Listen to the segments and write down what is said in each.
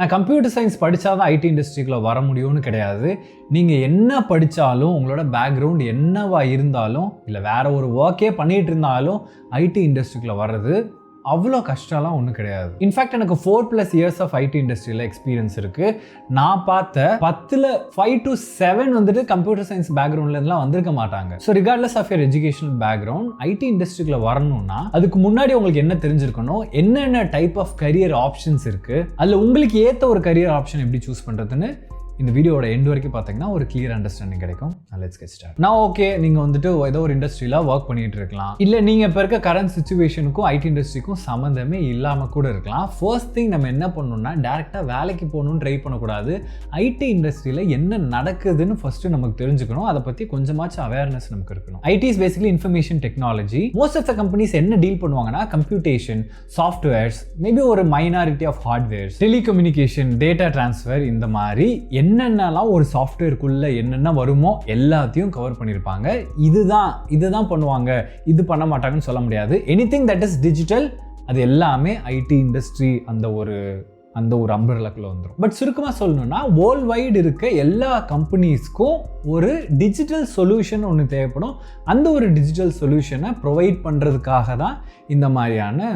நான் computer science படித்தா தான் ஐடி இண்டஸ்ட்ரிக்குள்ளே வர முடியும்னு கிடையாது. நீங்கள் என்ன படித்தாலும், உங்களோட பேக்ரவுண்ட் என்னவா இருந்தாலும், இல்லை வேறு ஒரு ஒர்க்கே பண்ணிகிட்டு இருந்தாலும் ஐடி இண்டஸ்ட்ரிக்குள்ளே வர்றது அவ்வளோ கஷ்டம்லாம் ஒன்றும் கிடையாது. இன்ஃபேக்ட் எனக்கு 4+ இயர்ஸ் ஆஃப் ஐடி இண்டஸ்ட்ரியில் எக்ஸ்பீரியன்ஸ் இருக்குது. நான் பார்த்த 10ல் 5 to 7 வந்துட்டு கம்ப்யூட்டர் சயின்ஸ் பேக்ரவுண்ட்லேருந்துலாம் வந்திருக்க மாட்டாங்க. So regardless of your educational background IT இண்டஸ்ட்ரிக்குள்ள வரணும்னா அதுக்கு முன்னாடி உங்களுக்கு என்ன தெரிஞ்சிருக்கணும், என்னென்ன டைப் ஆஃப் கரியர் ஆப்ஷன்ஸ் இருக்குது, அதில் உங்களுக்கு ஏற்ற ஒரு கரியர் ஆப்ஷன் எப்படி சூஸ் பண்ணுறதுன்னு இந்த வீடியோட எண்ட் வரைக்கும் பார்த்தீங்கன்னா ஒரு கிளியர் அண்டர்ஸ்டாண்டிங் கிடைக்கும். Let's get start. நான் ஓகே, நீங்கள் வந்துட்டு ஏதோ ஒரு இண்டஸ்ட்ரியில் ஒர்க் பண்ணிட்டு இருக்கலாம், இல்லை நீங்கள் இப்போ இருக்க கரண்ட் சுச்சுவேஷனுக்கும் ஐடி இண்டஸ்ட்ரிக்கும் சம்மந்தமே இல்லாமல் கூட இருக்கலாம். ஃபர்ஸ்ட் திங் நம்ம என்ன பண்ணணும்னா டேரெக்டாக வேலைக்கு போகணும்னு ட்ரை பண்ணக்கூடாது. ஐடி இண்டஸ்ட்ரியில் என்ன நடக்குதுன்னு ஃபர்ஸ்ட்டு நமக்கு தெரிஞ்சுக்கணும். அதை பற்றி கொஞ்சமாச்சும் அவேர்னஸ் நமக்கு இருக்கணும். IT is basically information technology. Most of the companies என்ன டீல் பண்ணுவாங்கன்னா கம்ப்யூட்டேஷன், சாஃப்ட்வேர்ஸ், மேபி ஒரு minority of hardwares, telecommunication, data transfer, இந்த மாதிரி என்னென்னலாம் ஒரு சாஃப்ட்வேருக்குள்ளே என்னென்ன வருமோ எல்லாத்தையும் கவர் பண்ணியிருப்பாங்க. இதுதான் பண்ணுவாங்க, இது பண்ண மாட்டாங்கன்னு சொல்ல முடியாது. எனிதிங் தட் இஸ் டிஜிட்டல் அது எல்லாமே ஐடி இண்டஸ்ட்ரி அந்த ஒரு அம்பர்லாக்குள்ள வந்துடும். பட் சுருக்கமாக சொல்லணும்னா வேர்ல்ட் வைடு இருக்க எல்லா கம்பெனிஸ்க்கும் ஒரு டிஜிட்டல் சொல்யூஷன் ஒன்று தேவைப்படும். அந்த ஒரு டிஜிட்டல் சொல்யூஷனை ப்ரொவைட் பண்ணுறதுக்காக தான் இந்த மாதிரியான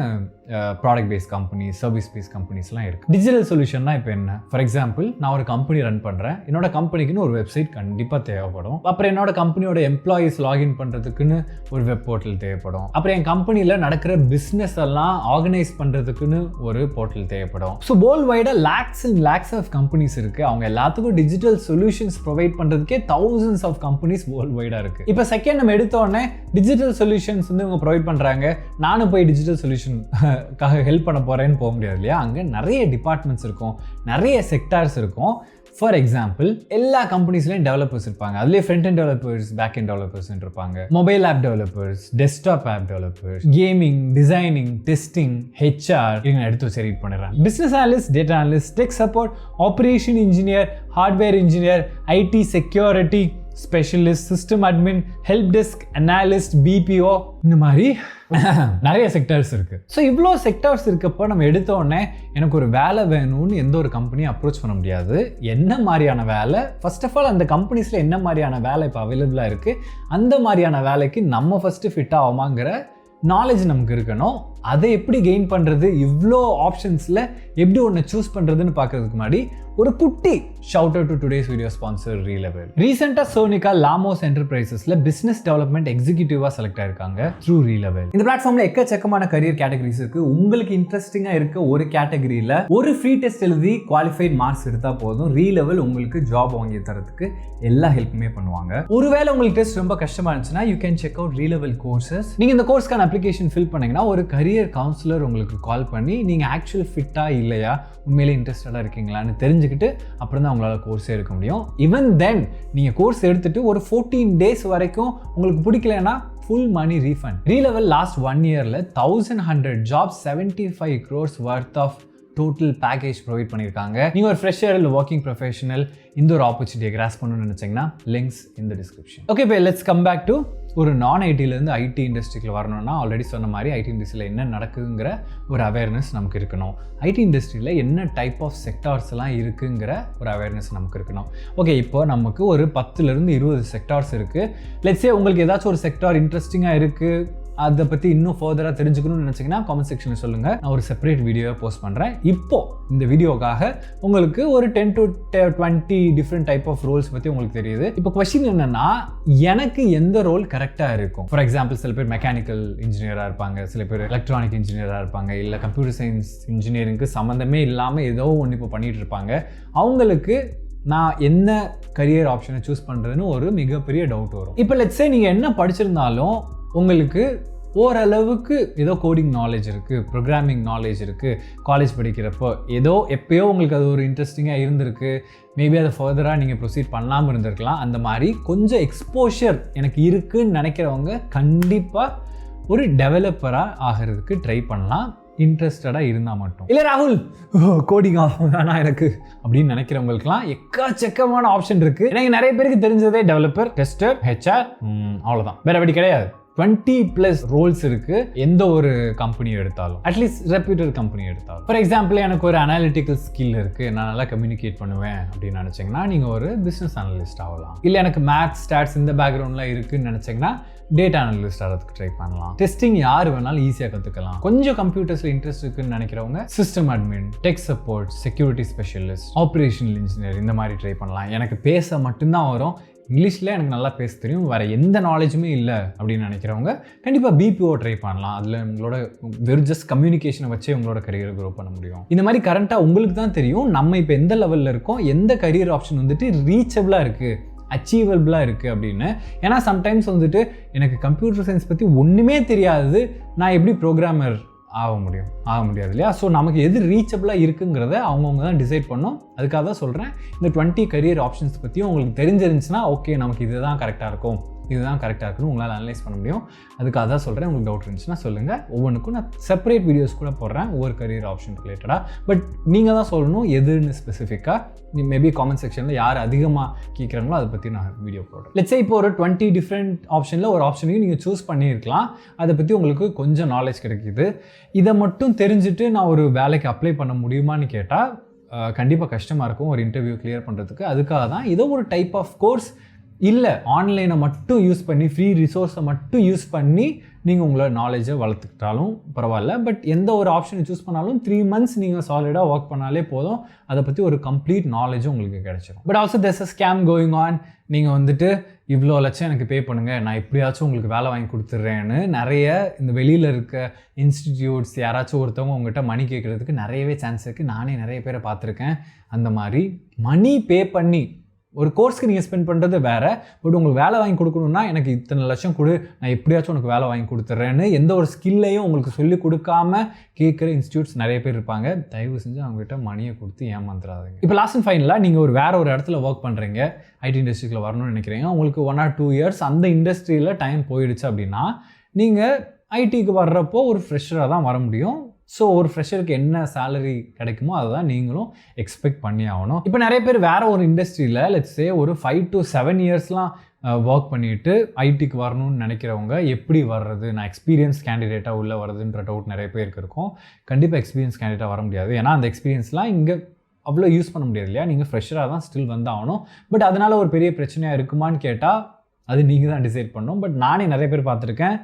product base companies, service base கம்பெனிஸ்லாம் இருக்குது. டிஜிட்டல் சொல்யூஷன்னா இப்போ என்ன? ஃபார் எக்ஸாம்பிள், நான் ஒரு கம்பெனி ரன் பண்ணுறேன். என்னோட கம்பெனிக்குன்னு ஒரு வெப்சைட் கண்டிப்பாக தேவைப்படும். அப்புறம் என்னோட கம்பெனியோட எம்ப்ளாயீஸ் லாகின் பண்ணுறதுக்குன்னு ஒரு வெப் போர்ட்டல் தேவைப்படும். அப்புறம் என் கம்பெனியில் நடக்கிற பிஸ்னஸ் எல்லாம் ஆர்கனைஸ் பண்ணுறதுக்குன்னு ஒரு போர்ட்டல் தேவைப்படும். ஸோ வேர்ல்ட் வைடாக lakhs and lakhs of companies இருக்குது. அவங்க எல்லாத்துக்கும் டிஜிட்டல் சொல்யூஷன்ஸ் ப்ரொவைட் பண்ணுறதுக்கே thousands ஆஃப் கம்பெனிஸ் வேர்ல்ட் வைடாக இருக்குது. இப்போ செகண்ட் நம்ம எடுத்தோடனே டிஜிட்டல் சொல்யூஷன்ஸ் வந்து இவங்க ப்ரொவைட் பண்ணுறாங்க, நானும் போய் டிஜிட்டல் சொல்யூஷன் ஹெல்ப் பண்ண போகிறேன்னு போக முடியாது இல்லையா? அங்கே நிறைய டிபார்ட்மெண்ட்ஸ் இருக்கும், நிறைய செக்டார்ஸ் இருக்கும். ஃபார் எக்ஸாம்பிள், எல்லா கம்பெனிஸ்லையும் டெவலப்பர்ஸ் இருப்பாங்க. அதுலேயே front end developers, back end developers இருப்பாங்க, mobile app developers, desktop app developers, gaming, designing, testing, HR, இவங்க எடுத்து வச்சு ரீட் பண்ணிடுறாங்க. Business analyst, data analyst, tech support, operation engineer, hardware engineer, IT security specialist, system admin, help desk analyst, BPO, இந்த மாதிரி நிறைய sectors இருக்கு. ஸோ இவ்வளோ செக்டர்ஸ் இருக்கப்போ நம்ம எடுத்தோடனே எனக்கு ஒரு வேலை வேணும்னு எந்த ஒரு கம்பெனியும் அப்ரோச் பண்ண முடியாது. என்ன மாதிரியான வேலை, ஃபர்ஸ்ட் ஆஃப் ஆல் அந்த கம்பெனிஸில் என்ன மாதிரியான வேலை இப்போ அவைலபிளாக இருக்குது, அந்த மாதிரியான வேலைக்கு நம்ம ஃபஸ்ட்டு ஃபிட் ஆகுமாங்கிற நாலேஜ் நமக்கு இருக்கணும். அதை எப்படி கெயின் பண்ணுறது, இவ்வளோ ஆப்ஷன்ஸில் எப்படி ஒன்று சூஸ் பண்ணுறதுன்னு பார்க்கறதுக்கு முன்னாடி ஒரு குட்டி shout out to today's video sponsor Relevel. ரீசெண்டாக சோனிகா லாமோஸ் என்டர்பிரைசஸ்ல பிசினஸ் டெவலப்மெண்ட் எக்ஸிக்யூட்டிவா செலக்ட் ஆயிருக்காங்க த்ரூ ரீலெவல். இந்த பிளாட்ஃபார்ம்ல எக்கச்சக்கமான கரியர் கேட்டகரிஸ் இருக்கு. உங்களுக்கு இன்ட்ரெஸ்டிங்கா இருக்க ஒரு கேட்டகரியில ஒரு ஃப்ரீ டெஸ்ட் எழுதி குவாலிஃபைட் மார்க்ஸ் எடுத்தா போதும், ரீலெவல் உங்களுக்கு ஜாப் வாங்கி தரதுக்கு எல்லா ஹெல்ப்புமே பண்ணுவாங்க. ஒருவேளை உங்களுக்கு டெஸ்ட் ரொம்ப கஷ்டமா இருந்துச்சுன்னா you can check out Relevel courses. நீங்க இந்த கோர்ஸ்க்கான அப்ளிகேஷன் ஃபில் பண்ணீங்கன்னா ஒரு கரியர் கவுன்சிலர் உங்களுக்கு கால் பண்ணி நீங்க ஆக்சுவல் ஃபிட்டா இல்லையா, உண்மையிலே இன்ட்ரெஸ்டடா இருக்கீங்களான்னு தெரிஞ்சுக்கிட்டு அப்புறம் தான் உங்களால் கோர்ஸே எடுக்க முடியும். ஈவன் தென் நீங்கள் கோர்ஸ் எடுத்துட்டு ஒரு 14 days வரைக்கும் உங்களுக்கு பிடிக்கலன்னா full money refund. Relevel last 1 yearல 1100 jobs, 75 crores worth of total package provide பண்ணியிருக்காங்க. நீங்கள் ஒரு ஃப்ரெஷர் இல்லை ஒர்க்கிங் ப்ரொஃபஷனல் இந்த ஒரு ஆப்பர்ச்சுனிட்டியை கிராஸ் பண்ணணும்னு நினச்சிங்கன்னா லிங்க்ஸ் இந்த டிஸ்கிரிப்ஷன். ஓகே, இப்போ லெட்ஸ் கம் பேக் டு ஒரு நான் ஐடியிலேருந்து ஐடி இண்டஸ்ட்ரிக்குள்ள வரணும்னா ஆல்ரெடி சொன்ன மாதிரி ஐடி இண்டஸ்ட்ரியில் என்ன நடக்குங்கிற ஒரு அவேர்னஸ் நமக்கு இருக்கணும். ஐடி இண்டஸ்ட்ரியில் என்ன டைப் ஆஃப் செக்டார்ஸ் எல்லாம் இருக்குங்கிற ஒரு அவேர்னஸ் நமக்கு இருக்கணும். ஓகே, இப்போ நமக்கு ஒரு 10லேருந்து 20 செக்டார்ஸ் இருக்குது. லெட்ஸே உங்களுக்கு ஏதாச்சும் ஒரு செக்டார் இன்ட்ரெஸ்டிங்காக இருக்குது, அதை பற்றி இன்னும் ஃபர்தராக தெரிஞ்சுக்கணும்னு நினச்சிங்கன்னா காமெண்ட் செக்ஷனில் சொல்லுங்கள். நான் ஒரு செப்பரேட் வீடியோவை போஸ்ட் பண்ணுறேன். இப்போது இந்த வீடியோக்காக உங்களுக்கு ஒரு 10 to 20 different type of roles பற்றி உங்களுக்கு தெரியுது. இப்போ கொஸ்டின் என்னென்னா, எனக்கு எந்த ரோல் கரெக்டாக இருக்கும்? ஃபார் எக்ஸாம்பிள், சில பேர் மெக்கானிக்கல் இன்ஜினியராக இருப்பாங்க, சில பேர் எலக்ட்ரானிக் இன்ஜினியராக இருப்பாங்க, இல்லை கம்ப்யூட்டர் சயின்ஸ் இன்ஜினியரிங்க்கு சம்மந்தமே இல்லாமல் ஏதோ ஒன்று இப்போ பண்ணிகிட்டு இருப்பாங்க. அவங்களுக்கு நான் என்ன கரியர் ஆப்ஷனை சூஸ் பண்ணுறதுன்னு ஒரு மிகப்பெரிய டவுட் வரும். இப்போ லெட்ஸே நீங்கள் என்ன படிச்சிருந்தாலும் உங்களுக்கு ஓரளவுக்கு ஏதோ கோடிங் நாலேஜ் இருக்குது, ப்ரோக்ராமிங் நாலேஜ் இருக்குது, காலேஜ் படிக்கிறப்போ ஏதோ எப்போயோ உங்களுக்கு அது ஒரு இன்ட்ரெஸ்டிங்காக இருந்திருக்கு, மேபி அதை ஃபர்தராக நீங்கள் ப்ரொசீட் பண்ணாமல் இருந்திருக்கலாம். அந்த மாதிரி கொஞ்சம் எக்ஸ்போஷர் எனக்கு இருக்குதுன்னு நினைக்கிறவங்க கண்டிப்பாக ஒரு டெவலப்பராக ஆகிறதுக்கு ட்ரை பண்ணலாம், இன்ட்ரெஸ்டடாக இருந்தால் மட்டும். இல்லை ராகுல் கோடிங் வேணா எனக்கு அப்படின்னு நினைக்கிறவங்களுக்குலாம் எக்கச்சக்கமான ஆப்ஷன் இருக்குது. எனக்கு நிறைய பேருக்கு தெரிஞ்சதே டெவலப்பர், டெஸ்டர், ஹெச்ஆர், அவ்வளோதான், வேறு அப்படி கிடையாது. 20+ ரோல்ஸ் இருக்குது எந்த ஒரு கம்பெனி எடுத்தாலும், அட்லீஸ்ட் ரெப்யூட்டட் கம்பெனி எடுத்தாலும். ஃபார் எக்ஸாம்பிள், எனக்கு ஒரு அனாலிட்டிக்கல் ஸ்கில் இருக்குது, நான் நல்லா கம்யூனிகேட் பண்ணுவேன் அப்படின்னு நினச்சிங்கன்னா நீங்கள் ஒரு பிஸ்னஸ் அனலிஸ்ட் ஆகலாம். இல்லை எனக்கு மேத்ஸ் ஸ்டாட்ஸ் இந்த பேக்ரவுண்ட்லாம் இருக்குதுன்னு நினச்சிங்கன்னா டேட்டா அனலிஸ்ட் ஆகிறதுக்கு ட்ரை பண்ணலாம். டெஸ்டிங் யார் வேணாலும் ஈஸியாக கற்றுக்கலாம். கொஞ்சம் கம்ப்யூட்டர்ஸில் இன்ட்ரெஸ்ட் இருக்குன்னு நினைக்கிறவங்க system admin, tech support, security specialist, operational engineer இந்த மாதிரி ட்ரை பண்ணலாம். எனக்கு பேச மட்டும்தான் வரும், இங்கிலீஷில் எனக்கு நல்லா பேச தெரியும், வேறு எந்த நாலேஜுமே இல்லை அப்படின்னு நினைக்கிறவங்க கண்டிப்பாக பிபிஓ ட்ரை பண்ணலாம். அதில் உங்களோட வெறும் ஜஸ்ட் கம்யூனிகேஷனை வச்சே உங்களோட கரியரை க்ரோ பண்ண முடியும். இந்த மாதிரி கரண்ட்டாக உங்களுக்கு தான் தெரியும் நம்ம இப்போ எந்த லெவலில் இருக்கோம், எந்த கரியர் ஆப்ஷன் வந்துட்டு ரீச்சபிளாக இருக்குது, அச்சீவபிளாக இருக்குது அப்படின்னு. ஏன்னா சம்டைம்ஸ் வந்துட்டு எனக்கு கம்ப்யூட்டர் சயின்ஸ் பற்றி ஒன்றுமே தெரியாது, நான் எப்படி ப்ரோக்ராமர் ஆக முடியாது இல்லையா? ஸோ நமக்கு எது ரீச்சபிளாக இருக்குங்கிறத அவங்கவுங்க தான் டிசைட் பண்ணோம். அதுக்காக தான் சொல்கிறேன், இந்த 20 கரியர் ஆப்ஷன்ஸ் பற்றியும் உங்களுக்கு தெரிஞ்சிருந்துச்சுன்னா ஓகே, நமக்கு இதுதான் கரெக்டாக இருக்குன்னு உங்களால் அனலைஸ் பண்ண முடியும். அதுக்காக தான் சொல்கிறேன். உங்களுக்கு டவுட் இருந்துச்சுன்னா சொல்லுங்கள். ஒவ்வொன்றுக்கும் நான் செப்பரேட் வீடியோஸ் கூட போடுறேன் ஒவ்வொரு கரியர் ஆப்ஷன் ரிலேட்டடாக. பட் நீங்கள் தான் சொல்லணும் எதுன்னு ஸ்பெசிஃபிக்காக. மேபி காமெண்ட் செக்ஷனில் யார் அதிகமாக கேட்குறாங்களோ அதை பற்றி நான் வீடியோ போடுறேன். லெட்ஸ் சே இப்போ ஒரு 20 டிஃப்ரெண்ட் ஆப்ஷனில் ஒரு ஆப்ஷனையும் நீங்கள் சூஸ் பண்ணியிருக்கலாம். அதை பற்றி உங்களுக்கு கொஞ்சம் நாலேஜ் கிடைக்கிது. இதை மட்டும் தெரிஞ்சுட்டு நான் ஒரு வேலைக்கு அப்ளை பண்ண முடியுமான்னு கேட்டால் கண்டிப்பாக கஷ்டமாக இருக்கும் ஒரு இன்டர்வியூ கிளியர் பண்ணுறதுக்கு. அதுக்காக தான் ஏதோ ஒரு டைப் ஆஃப் கோர்ஸ், இல்லை ஆன்லைனை மட்டும் யூஸ் பண்ணி, ஃப்ரீ ரிசோர்ஸை மட்டும் யூஸ் பண்ணி நீங்கள் உங்களோட நாலேஜை வளர்த்துக்கிட்டாலும் பரவாயில்ல. பட் எந்த ஒரு ஆப்ஷனை சூஸ் பண்ணாலும் 3 months நீங்கள் சாலிடாக ஒர்க் பண்ணாலே போதும், அதை பற்றி ஒரு கம்ப்ளீட் நாலேஜும் உங்களுக்கு கிடைச்சிடும். But also there's a scam going on. நீங்கள் வந்துட்டு இவ்வளோ லட்சம் எனக்கு பே பண்ணுங்கள், நான் எப்படியாச்சும் உங்களுக்கு வேலை வாங்கி கொடுத்துட்றேன்னு நிறைய இந்த வெளியில் இருக்க இன்ஸ்டிடியூட்ஸ் யாராச்சும் ஒருத்தவங்க உங்கள்கிட்ட மணி கேட்குறதுக்கு நிறையவே சான்ஸ் இருக்குது. நானே நிறைய பேரை பார்த்துருக்கேன். அந்த மாதிரி மணி பே பண்ணி ஒரு கோர்ஸ்க்கு நீங்கள் ஸ்பெண்ட் பண்ணுறது வேறு, பட் உங்களுக்கு வேலை வாங்கி கொடுக்கணுன்னா எனக்கு இத்தனை லட்சம் கொடு, நான் எப்படியாச்சும் உனக்கு வேலை வாங்கி கொடுத்துட்றேன்னு எந்த ஒரு ஸ்கில்லையும் உங்களுக்கு சொல்லிக் கொடுக்காம கேட்குற இன்ஸ்டியூட்ஸ் நிறைய பேர் இருப்பாங்க. தயவு செஞ்சு அவங்ககிட்ட மணியை கொடுத்து ஏமாந்துடாதீங்க. இப்போ லாஸ்ட் அண்ட் ஃபைனலாக நீங்கள் வேறு ஒரு இடத்துல ஒர்க் பண்ணுறீங்க, ஐடி இண்டஸ்ட்ரியில் வரணும்னு நினைக்கிறீங்க, உங்களுக்கு 1 or 2 years அந்த இண்டஸ்ட்ரியில் டைம் போயிடுச்சு அப்படின்னா நீங்கள் ஐடிக்கு வர்றப்போ ஒரு ஃப்ரெஷராக தான் வர முடியும். ஸோ ஒரு ஃப்ரெஷருக்கு என்ன சேலரி கிடைக்குமோ அதை தான் நீங்களும் எக்ஸ்பெக்ட் பண்ணி ஆகணும். இப்போ நிறைய பேர் வேறு ஒரு இண்டஸ்ட்ரியில் லெட்ஸ் சே ஒரு 5 to 7 yearsலாம் ஒர்க் பண்ணிவிட்டு ஐடிக்கு வரணும்னு நினைக்கிறவங்க எப்படி வர்றது, நான் எக்ஸ்பீரியன்ஸ் கேண்டிடேட்டாக உள்ளே வர்றதுன்ற டவுட் நிறைய பேருக்கு இருக்கும். கண்டிப்பாக எக்ஸ்பீரியன்ஸ் கேண்டிடேட்டாக வர முடியாது. ஏன்னா அந்த எக்ஸ்பீரியன்ஸ்லாம் இங்கே அவ்வளோ யூஸ் பண்ண முடியாது இல்லையா? நீங்கள் ஃப்ரெஷராக தான் ஸ்டில் வந்தாகணும். பட் அதனால் ஒரு பெரிய பிரச்சனையாக இருக்குமான்னு கேட்டால் அது நீங்கள் தான் டிசைட் பண்ணணும். பட் நானே நிறைய பேர் பார்த்துருக்கேன்,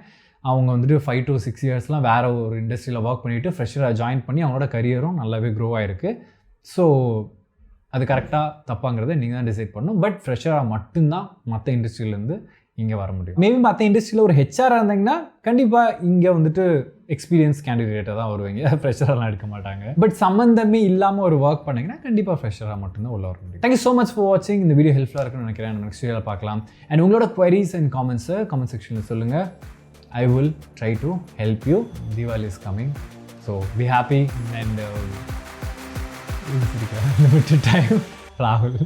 அவங்க வந்துட்டு 5 to 6 yearsலாம் வேறு ஒரு இண்டஸ்ட்ரியில் ஒர்க் பண்ணிவிட்டு ஃப்ரெஷராக ஜாயின் பண்ணி அவங்களோட கரியரும் நல்லாவே க்ரோ ஆகிருக்கு. ஸோ அது கரெக்டாக தப்பாங்கிறத நீங்கள் தான் டிசைட் பண்ணணும். பட் ஃப்ரெஷராக மட்டும்தான் மற்ற இண்டஸ்ட்ரியிலேருந்து இங்கே வர முடியும். மேபி மற்ற இண்டஸ்ட்ரியில் ஒரு ஹெச்ஆராக இருந்தீங்கன்னா கண்டிப்பாக இங்கே வந்துட்டு எக்ஸ்பீரியன்ஸ் கேண்டிடேட்டாக தான் வருவீங்க, ஃப்ரெஷரெலாம் எடுக்க மாட்டாங்க. பட் சம்மந்தமே இல்லாமல் ஒரு ஒர்க் பண்ணிங்கன்னா கண்டிப்பாக ஃப்ரெஷராக மட்டும்தான் உள்ள வர முடியும். தேங்க்யூ ஸோ மச் ஃபார் வாட்சிங். இந்த வீடியோ ஹெல்ப்ஃபுல்லாக இருக்குன்னு நினைக்கிறேன். நெக்ஸ்ட் வீடியோவில் பார்க்கலாம். அண்ட் உங்களோட queries அண்ட் காமெண்ட்ஸை காமெண்ட் செக்ஷனில் சொல்லுங்கள். I will try to help you. Diwali is coming, so be happy and limited time. Rahul.